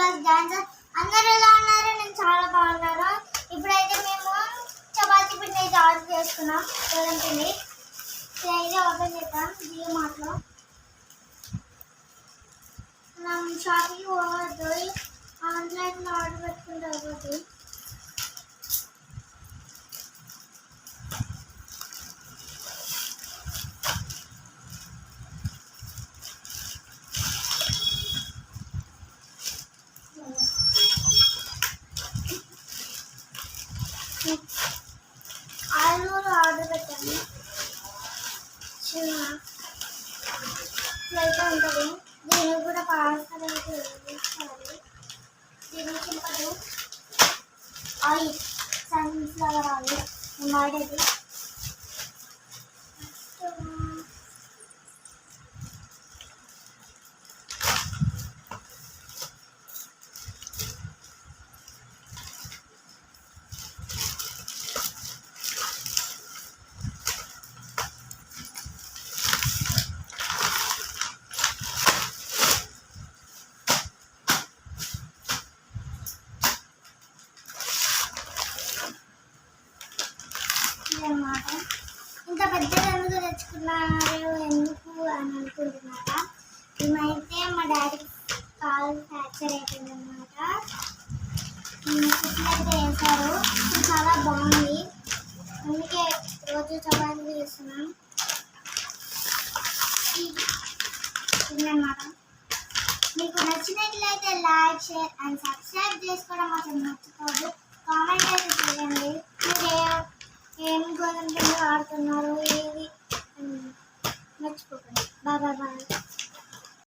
Class dance అందరూ ఎలా ఉన్నారు? నేను చాలా బాగున్నాను. ఇప్పుడైతే మేము చపాతీ పిండి అయితే ఆర్డర్ చేసుకున్నాం. గోధుమ పిండి అయితే ఆర్డర్ చేద్దాం జియో మార్ట్లో. మనం షాపింగ్కి పోవద్దు, ఆన్లైన్లో ఆర్డర్ పెట్టుకుంటే అవ్వద్దు. ఆలూరు ఆర్డర్ పెట్టాను. చిన్న ప్లేట్ ఉంటుంది. దీనికి కూడా పార్సల్ అయితే తీసుకోవాలి. దీనికి ఇప్పుడు ఆయిల్, సన్ఫ్లవర్ ఆయిల్ వాడేది. అన్నమాట. ఇంత పెద్దగా ఎందుకు తెచ్చుకున్నారు ఎందుకు అని అనుకుంటున్నారా? మేమైతే మా డాడీ కాల్ ఫ్రాక్చర్ అయిపోయింది అనమాట. అయితే వేశారు, చాలా బాగుంది. అందుకే రోజు చపాతీ చేస్తున్నాం. ఇదన్నమాట. మీకు నచ్చినట్లయితే లైక్, షేర్ అండ్ సబ్స్క్రైబ్ చేసుకోవడం అసలు మర్చిపోదు. కామెంట్ అయితే చేయండి. మీరు ఏం గోధుమ పిండి వాడుతున్నారు ఏవి మర్చిపోకండి. Bye bye bye.